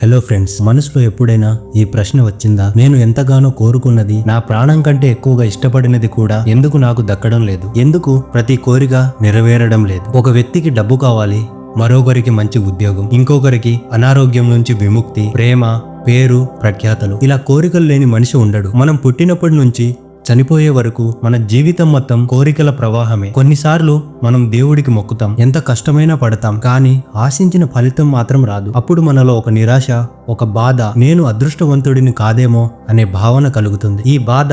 Hello friends, మనసులో ఎప్పుడైనా ఈ ప్రశ్న వచ్చిందా? నేను ఎంతగానో కోరుకున్నది, నా ప్రాణం కంటే ఎక్కువగా ఇష్టపడినది కూడా ఎందుకు నాకు దక్కడం లేదు? ఎందుకు ప్రతి కోరిక నెరవేరడం లేదు? ఒక వ్యక్తికి డబ్బు కావాలి, మరొకరికి మంచి ఉద్యోగం, ఇంకొకరికి అనారోగ్యం నుంచి విముక్తి, ప్రేమ, పేరు, ప్రఖ్యాతలు. ఇలా కోరికలు లేని మనిషి ఉండడు. మనం పుట్టినప్పటి నుంచి చనిపోయే వరకు మన జీవితం మొత్తం కోరికల ప్రవాహమే. కొన్నిసార్లు మనం దేవుడికి మొక్కుతాం, ఎంత కష్టమైనా పడతాం, కానీ ఆశించిన ఫలితం మాత్రం రాదు. అప్పుడు మనలో ఒక నిరాశ, ఒక బాధ, నేను అదృష్టవంతుడిని కాదేమో అనే భావన కలుగుతుంది. ఈ బాధ,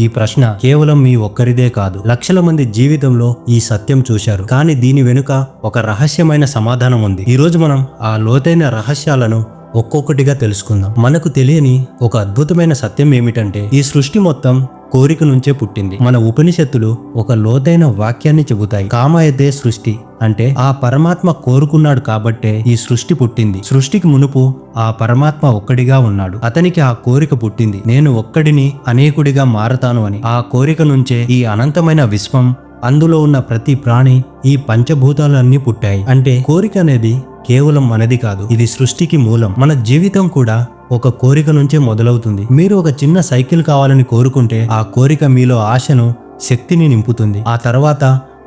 ఈ ప్రశ్న కేవలం మీ ఒక్కరిదే కాదు, లక్షల మంది జీవితంలో ఈ సత్యం చూశారు. కానీ దీని వెనుక ఒక రహస్యమైన సమాధానం ఉంది. ఈ రోజు మనం ఆ లోతైన రహస్యాలను ఒక్కొక్కటిగా తెలుసుకుందాం. మనకు తెలియని ఒక అద్భుతమైన సత్యం ఏమిటంటే, ఈ సృష్టి మొత్తం కోరిక నుంచే పుట్టింది. మన ఉపనిషత్తులు ఒక లోతైన వాక్యాన్ని చెబుతాయి. కామయతే సృష్టి అంటే ఆ పరమాత్మ కోరుకున్నాడు కాబట్టే ఈ సృష్టి పుట్టింది. సృష్టికి మునుపు ఆ పరమాత్మ ఒక్కడిగా ఉన్నాడు. అతనికి ఆ కోరిక పుట్టింది, నేను ఒక్కడిని అనేకుడిగా మారతాను అని. ఆ కోరిక నుంచే ఈ అనంతమైన విశ్వం, అందులో ఉన్న ప్రతి ప్రాణి, ఈ పంచభూతాలన్నీ పుట్టాయి. అంటే కోరిక అనేది కేవలం మనది కాదు, ఇది సృష్టికి మూలం. మన జీవితం కూడా ఒక కోరిక నుంచే మొదలవుతుంది. మీరు ఒక చిన్న సైకిల్ కావాలని కోరుకుంటే ఆ కోరిక మీలో ఆశను, శక్తిని నింపుతుంది. ఆ తర్వాత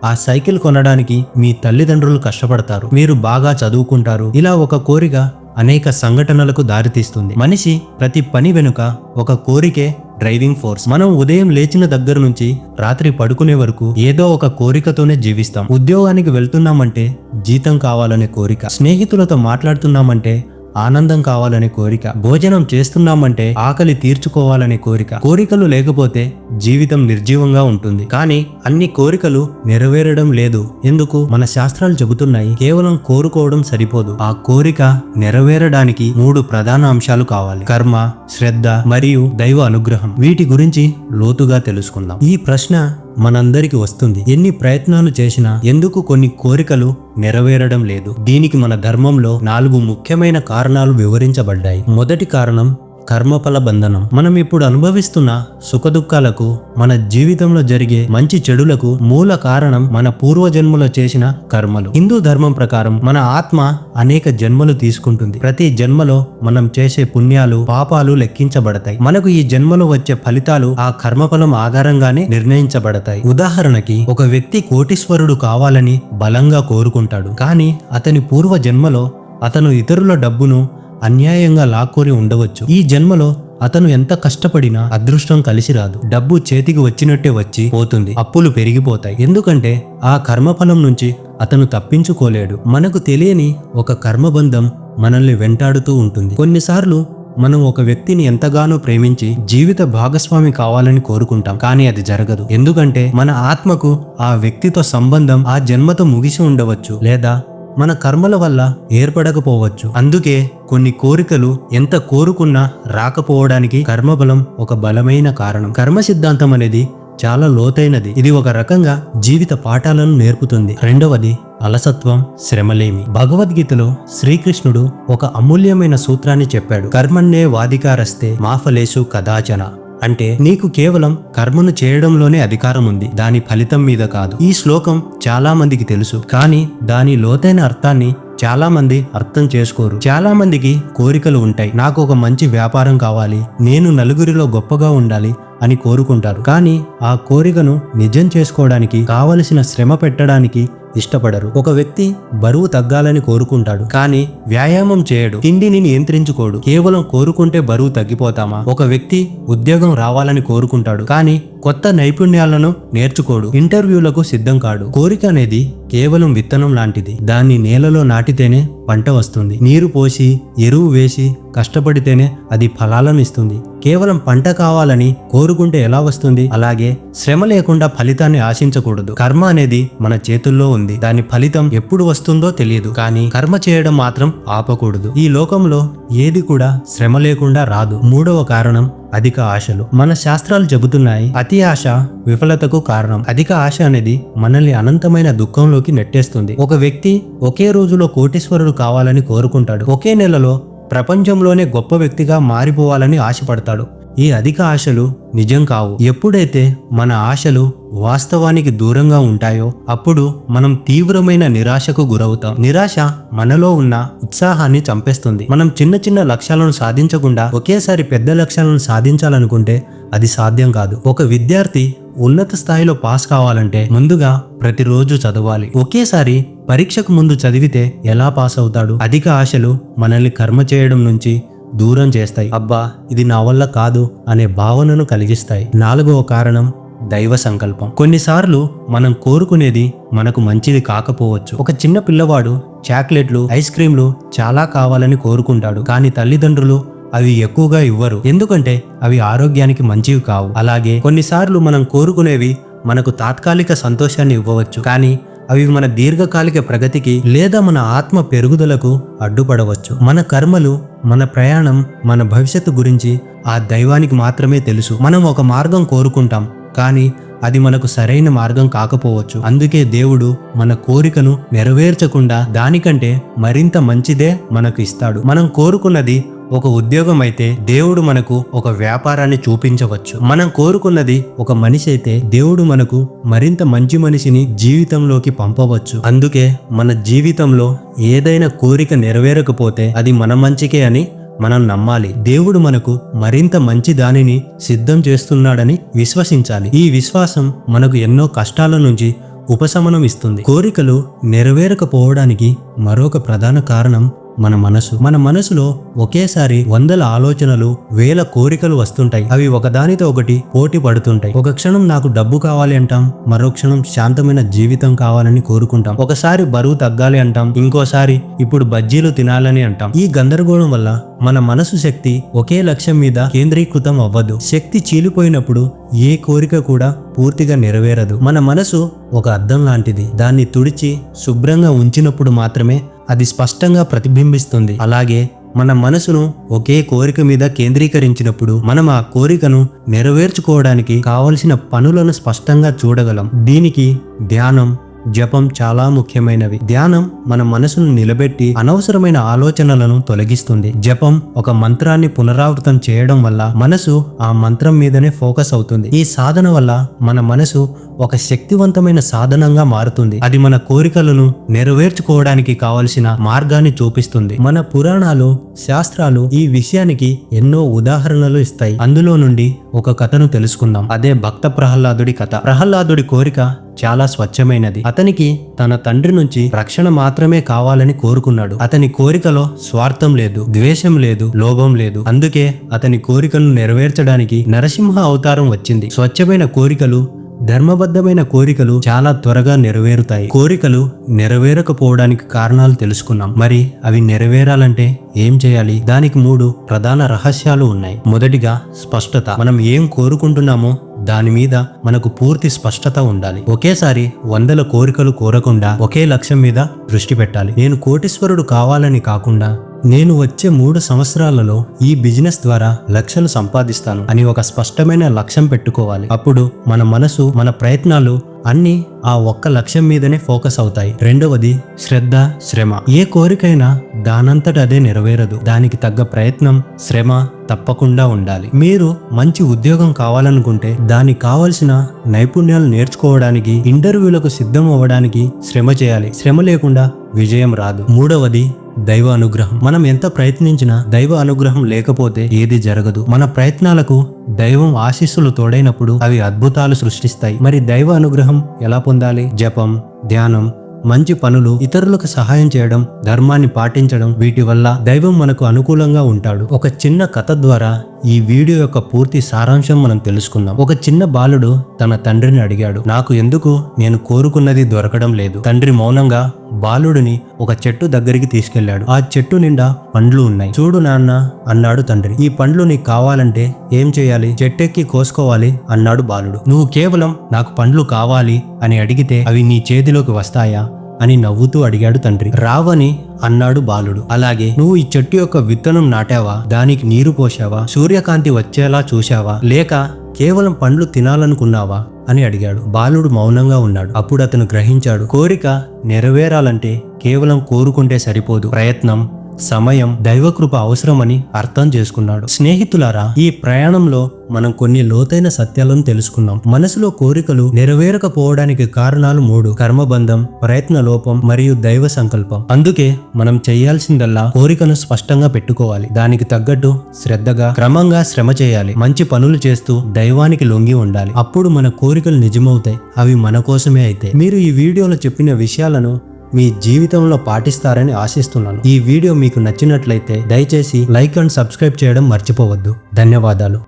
ఆ సైకిల్ కొనడానికి మీ తల్లిదండ్రులు కష్టపడతారు, మీరు బాగా చదువుకుంటారు. ఇలా ఒక కోరిక అనేక సంఘటనలకు దారితీస్తుంది. మనిషి ప్రతి పని వెనుక ఒక కోరికే డ్రైవింగ్ ఫోర్స్. మనం ఉదయం లేచిన దగ్గర నుంచి రాత్రి పడుకునే వరకు ఏదో ఒక కోరికతోనే జీవిస్తాం. ఉద్యోగానికి వెళ్తున్నామంటే జీతం కావాలనే కోరిక, స్నేహితులతో మాట్లాడుతున్నామంటే ఆనందం కావాలనే కోరిక, భోజనం చేస్తున్నామంటే ఆకలి తీర్చుకోవాలనే కోరిక. కోరికలు లేకపోతే జీవితం నిర్జీవంగా ఉంటుంది. కానీ అన్ని కోరికలు నెరవేరడం లేదు. ఎందుకు? మన శాస్త్రాలు చెబుతున్నాయి, కేవలం కోరుకోవడం సరిపోదు. ఆ కోరిక నెరవేరడానికి 3 ప్రధాన అంశాలు కావాలి: కర్మ, శ్రద్ధ మరియు దైవ అనుగ్రహం. వీటి గురించి లోతుగా తెలుసుకుందాం. ఈ ప్రశ్న మనందరికి వస్తుంది, ఎన్ని ప్రయత్నాలు చేసినా ఎందుకు కొన్ని కోరికలు నెరవేరడం లేదు? దీనికి మన ధర్మంలో 4 ముఖ్యమైన కారణాలు వివరించబడ్డాయి. మొదటి కారణం కర్మఫల బంధనం. మనం ఇప్పుడు అనుభవిస్తున్న సుఖదుఖాలకు, మన జీవితంలో జరిగే మంచి చెడులకు మూల కారణం మన పూర్వజన్మలో చేసిన కర్మలు. హిందూ ధర్మం ప్రకారం మన ఆత్మ అనేక జన్మలు తీసుకుంటుంది. ప్రతి జన్మలో మనం చేసే పుణ్యాలు, పాపాలు లెక్కించబడతాయి. మనకు ఈ జన్మలో వచ్చే ఫలితాలు ఆ కర్మఫలం ఆధారంగానే నిర్ణయించబడతాయి. ఉదాహరణకి, ఒక వ్యక్తి కోటీశ్వరుడు కావాలని బలంగా కోరుకుంటాడు, కానీ అతని పూర్వ జన్మలో అతను ఇతరుల డబ్బును అన్యాయంగా లాక్కొని ఉండవచ్చు. ఈ జన్మలో అతను ఎంత కష్టపడినా అదృష్టం కలిసి రాదు. డబ్బు చేతికి వచ్చినట్టే వచ్చి పోతుంది, అప్పులు పెరిగిపోతాయి. ఎందుకంటే ఆ కర్మఫలం నుంచి అతను తప్పించుకోలేడు. మనకు తెలియని ఒక కర్మబంధం మనల్ని వెంటాడుతూ ఉంటుంది. కొన్నిసార్లు మనం ఒక వ్యక్తిని ఎంతగానో ప్రేమించి జీవిత భాగస్వామి కావాలని కోరుకుంటాం, కానీ అది జరగదు. ఎందుకంటే మన ఆత్మకు ఆ వ్యక్తితో సంబంధం ఆ జన్మతో ముగిసి ఉండవచ్చు, లేదా మన కర్మల వల్ల ఏర్పడకపోవచ్చు. అందుకే కొన్ని కోరికలు ఎంత కోరుకున్నా రాకపోవడానికి కర్మబలం ఒక బలమైన కారణం. కర్మ సిద్ధాంతం అనేది చాలా లోతైనది. ఇది ఒక రకంగా జీవిత పాఠాలను నేర్పుతుంది. రెండవది అలసత్వం, శ్రమలేమి. భగవద్గీతలో శ్రీకృష్ణుడు ఒక అమూల్యమైన సూత్రాన్ని చెప్పాడు, కర్మణ్యే వాధికారస్తే మా ఫలేషు కదాచన. అంటే నీకు కేవలం కర్మను చేయడంలోనే అధికారం ఉంది, దాని ఫలితం మీద కాదు. ఈ శ్లోకం చాలా మందికి తెలుసు, కానీ దాని లోతైన అర్థాన్ని చాలా మంది అర్థం చేసుకోరు. చాలా మందికి కోరికలు ఉంటాయి, నాకు ఒక మంచి వ్యాపారం కావాలి, నేను నలుగురిలో గొప్పగా ఉండాలి అని కోరుకుంటారు. కానీ ఆ కోరికను నిజం చేసుకోవడానికి కావలసిన శ్రమ పెట్టడానికి ఇష్టపడరు. ఒక వ్యక్తి బరువు తగ్గాలని కోరుకుంటాడు, కానీ వ్యాయామం చేయడు, తిండిని నియంత్రించుకోడు. కేవలం కోరుకుంటే బరువు తగ్గిపోతామా? ఒక వ్యక్తి ఉద్యోగం రావాలని కోరుకుంటాడు, కానీ కొత్త నైపుణ్యాలను నేర్చుకోడు, ఇంటర్వ్యూలకు సిద్ధం కాడు. కోరిక అనేది కేవలం విత్తనం లాంటిది. దాన్ని నేలలో నాటితేనే పంట వస్తుంది. నీరు పోసి, ఎరువు వేసి కష్టపడితేనే అది ఫలాలను ఇస్తుంది. కేవలం పంట కావాలని కోరుకుంటే ఎలా వస్తుంది? అలాగే శ్రమ లేకుండా ఫలితాన్ని ఆశించకూడదు. కర్మ అనేది మన చేతుల్లో ఉంది, దాని ఫలితం ఎప్పుడు వస్తుందో తెలియదు, కానీ కర్మ చేయడం మాత్రం ఆపకూడదు. ఈ లోకంలో ఏది కూడా శ్రమ లేకుండా రాదు. మూడవ కారణం అధిక ఆశలు. మన శాస్త్రాలు చెబుతున్నాయి, అతి ఆశ విఫలతకు కారణం. అధిక ఆశ అనేది మనల్ని అనంతమైన దుఃఖంలోకి నెట్టేస్తుంది. ఒక వ్యక్తి ఒకే రోజులో కోటీశ్వరుడు కావాలని కోరుకుంటాడు, ఒకే నెలలో ప్రపంచంలోనే గొప్ప వ్యక్తిగా మారిపోవాలని ఆశపడతాడు, ఈ అధిక ఆశలు నిజం కావు. ఎప్పుడైతే మన ఆశలు వాస్తవానికి దూరంగా ఉంటాయో అప్పుడు మనం తీవ్రమైన నిరాశకు గురవుతాం. నిరాశ మనలో ఉన్న ఉత్సాహాన్ని చంపేస్తుంది. మనం చిన్న చిన్న లక్ష్యాలను సాధించకుండా ఒకేసారి పెద్ద లక్ష్యాలను సాధించాలనుకుంటే అది సాధ్యం కాదు. ఒక విద్యార్థి ఉన్నత స్థాయిలో పాస్ కావాలంటే ముందుగా ప్రతిరోజు చదవాలి. ఒకేసారి పరీక్షకు ముందు చదివితే ఎలా పాస్ అవుతాడు? అధిక ఆశలు మనల్ని కర్మ చేయడం నుంచి దూరం చేస్తాయి. అబ్బా ఇది నా వల్ల కాదు అనే భావనను కలిగిస్తాయి. 4వ కారణం దైవ సంకల్పం. కొన్నిసార్లు మనం కోరుకునేది మనకు మంచిది కాకపోవచ్చు. ఒక చిన్న పిల్లవాడు చాక్లెట్లు, ఐస్ క్రీంలు చాలా కావాలని కోరుకుంటాడు. కానీ తల్లిదండ్రులు అవి ఎక్కువగా ఇవ్వరు, ఎందుకంటే అవి ఆరోగ్యానికి మంచివి కావు. అలాగే కొన్నిసార్లు మనం కోరుకునేవి మనకు తాత్కాలిక సంతోషాన్ని ఇవ్వవచ్చు, కానీ అవి మన దీర్ఘకాలిక ప్రగతికి లేదా మన ఆత్మ పెరుగుదలకు అడ్డుపడవచ్చు. మన కర్మలు, మన ప్రయాణం, మన భవిష్యత్తు గురించి ఆ దైవానికి మాత్రమే తెలుసు. మనం ఒక మార్గం కోరుకుంటాం, కానీ అది మనకు సరైన మార్గం కాకపోవచ్చు. అందుకే దేవుడు మన కోరికను నెరవేర్చకుండా దానికంటే మరింత మంచిదే మనకు ఇస్తాడు. మనం కోరుకున్నది ఒక ఉద్యోగం అయితే దేవుడు మనకు ఒక వ్యాపారాన్ని చూపించవచ్చు. మనం కోరుకున్నది ఒక మనిషి అయితే దేవుడు మనకు మరింత మంచి మనిషిని జీవితంలోకి పంపవచ్చు. అందుకే మన జీవితంలో ఏదైనా కోరిక నెరవేరకపోతే అది మన మంచికే అని మనం నమ్మాలి. దేవుడు మనకు మరింత మంచి దానిని సిద్ధం చేస్తున్నాడని విశ్వసించాలి. ఈ విశ్వాసం మనకు ఎన్నో కష్టాల నుంచి ఉపశమనం ఇస్తుంది. కోరికలు నెరవేరకపోవడానికి మరొక ప్రధాన కారణం మన మనసు. మన మనసులో ఒకేసారి వందల ఆలోచనలు, వేల కోరికలు వస్తుంటాయి. అవి ఒకదానితో ఒకటి పోటీ పడుతుంటాయి. ఒక క్షణం నాకు డబ్బు కావాలి అంటాం, మరో క్షణం శాంతమైన జీవితం కావాలని కోరుకుంటాం. ఒకసారి బరువు తగ్గాలి అంటాం, ఇంకోసారి ఇప్పుడు బజ్జీలు తినాలని అంటాం. ఈ గందరగోళం వల్ల మన మనసు శక్తి ఒకే లక్ష్యం మీద కేంద్రీకృతం అవ్వదు. శక్తి చీలిపోయినప్పుడు ఏ కోరిక కూడా పూర్తిగా నెరవేరదు. మన మనసు ఒక అద్దం లాంటిది. దాన్ని తుడిచి శుభ్రంగా ఉంచినప్పుడు మాత్రమే అది స్పష్టంగా ప్రతిబింబిస్తుంది. అలాగే మన మనసును ఒకే కోరిక మీద కేంద్రీకరించినప్పుడు మనం ఆ కోరికను నెరవేర్చుకోవడానికి కావలసిన పనులను స్పష్టంగా చూడగలం. దీనికి ధ్యానం, జపం చాలా ముఖ్యమైనవి. ధ్యానం మన మనసును నిలబెట్టి అనవసరమైన ఆలోచనలను తొలగిస్తుంది. జపం ఒక మంత్రాన్ని పునరావృతం చేయడం వల్ల మనసు ఆ మంత్రం మీదనే ఫోకస్ అవుతుంది. ఈ సాధన వల్ల మన మనసు ఒక శక్తివంతమైన సాధనంగా మారుతుంది. అది మన కోరికలను నెరవేర్చుకోవడానికి కావలసిన మార్గాన్ని చూపిస్తుంది. మన పురాణాలు, శాస్త్రాలు ఈ విషయానికి ఎన్నో ఉదాహరణలు ఇస్తాయి. అందులో నుండి ఒక కథను తెలుసుకుందాం. అదే భక్త ప్రహ్లాదుడి కథ. ప్రహ్లాదుడి కోరిక చాలా స్వచ్ఛమైనది. అతనికి తన తండ్రి నుంచి రక్షణ మాత్రమే కావాలని కోరుకున్నాడు. అతని కోరికలో స్వార్థం లేదు, ద్వేషం లేదు, లోభం లేదు. అందుకే అతని కోరికలను నెరవేర్చడానికి నరసింహ అవతారం వచ్చింది. స్వచ్ఛమైన కోరికలు, ధర్మబద్ధమైన కోరికలు చాలా త్వరగా నెరవేరుతాయి. కోరికలు నెరవేరకపోవడానికి కారణాలు తెలుసుకున్నాం. మరి అవి నెరవేరాలంటే ఏం చేయాలి? దానికి 3 ప్రధాన రహస్యాలు ఉన్నాయి. మొదటిగా స్పష్టత. మనం ఏం కోరుకుంటున్నామో దాని మీద మనకు పూర్తి స్పష్టత ఉండాలి. ఒకేసారి వందల కోరికలు కోరకుండా ఒకే లక్ష్యం మీద దృష్టి పెట్టాలి. నేను కోటీశ్వరుడు కావాలని కాకుండా నేను వచ్చే 3 సంవత్సరాలలో ఈ బిజినెస్ ద్వారా లక్షలు సంపాదిస్తాను అని ఒక స్పష్టమైన లక్ష్యం పెట్టుకోవాలి. అప్పుడు మన మనసు, మన ప్రయత్నాలు అన్నీ ఆ ఒక్క లక్ష్యం మీదనే ఫోకస్ అవుతాయి. రెండవది శ్రద్ధ, శ్రమ. ఏ కోరికైనా దానంతట అదే నెరవేరదు. దానికి తగ్గ ప్రయత్నం, శ్రమ తప్పకుండా ఉండాలి. మీరు మంచి ఉద్యోగం కావాలనుకుంటే దానికి కావలసిన నైపుణ్యాలు నేర్చుకోవడానికి, ఇంటర్వ్యూలకు సిద్ధం అవ్వడానికి శ్రమ చేయాలి. శ్రమ లేకుండా విజయం రాదు. మూడవది దైవ అనుగ్రహం. మనం ఎంత ప్రయత్నించినా దైవ అనుగ్రహం లేకపోతే ఏది జరగదు. మన ప్రయత్నాలకు దైవం ఆశీస్సులు తోడైనప్పుడు అవి అద్భుతాలు సృష్టిస్తాయి. మరి దైవ అనుగ్రహం ఎలా పొందాలి? జపం, ధ్యానం, మంచి పనులు, ఇతరులకు సహాయం చేయడం, ధర్మాన్ని పాటించడం, వీటి వల్ల దైవం మనకు అనుకూలంగా ఉంటాడు. ఒక చిన్న కథ ద్వారా ఈ వీడియో యొక్క పూర్తి సారాంశం మనం తెలుసుకుందాం. ఒక చిన్న బాలుడు తన తండ్రిని అడిగాడు, నాకు ఎందుకు నేను కోరుకున్నది దొరకడం లేదు? తండ్రి మౌనంగా బాలుడిని ఒక చెట్టు దగ్గరికి తీసుకెళ్లాడు. ఆ చెట్టు నిండా పండ్లు ఉన్నాయి. చూడు నాన్న అన్నాడు తండ్రి, ఈ పండ్లు నీకు కావాలంటే ఏం చేయాలి? చెట్టెక్కి కోసుకోవాలి అన్నాడు బాలుడు. నువ్వు కేవలం నాకు పండ్లు కావాలి అని అడిగితే అవి నీ చేతిలోకి వస్తాయా అని నవ్వుతూ అడిగాడు తండ్రి. రావని అన్నాడు బాలుడు. అలాగే నువ్వు ఈ చెట్టు యొక్క విత్తనం నాటావా? దానికి నీరు పోసావా? సూర్యకాంతి వచ్చేలా చూశావా? లేక కేవలం పండ్లు తినాలనుకున్నావా అని అడిగాడు. బాలుడు మౌనంగా ఉన్నాడు. అప్పుడు అతను గ్రహించాడు, కోరిక నెరవేరాలంటే కేవలం కోరుకుంటే సరిపోదు. ప్రయత్నం, సమయం, దైవకృప అవసరమని అర్థం చేసుకున్నాడు. స్నేహితులారా, ఈ ప్రయాణంలో మనం కొన్ని లోతైన సత్యాలను తెలుసుకున్నాం. మనసులో కోరికలు నెరవేరకపోవడానికి కారణాలు 3: కర్మబంధం, ప్రయత్న లోపం మరియు దైవ సంకల్పం. అందుకే మనం చేయాల్సిందల్లా కోరికను స్పష్టంగా పెట్టుకోవాలి, దానికి తగ్గట్టు శ్రద్ధగా క్రమంగా శ్రమ చేయాలి, మంచి పనులు చేస్తూ దైవానికి లొంగి ఉండాలి. అప్పుడు మన కోరికలు నిజమవుతాయి, అవి మన కోసమే అయితే. మీరు ఈ వీడియోలో చెప్పిన విషయాలను మీ జీవితంలో పాటిస్తారని ఆశిస్తున్నాను. ఈ వీడియో మీకు నచ్చినట్లయితే దయచేసి లైక్ అండ్ సబ్స్క్రైబ్ చేయడం మర్చిపోవద్దు. ధన్యవాదాలు.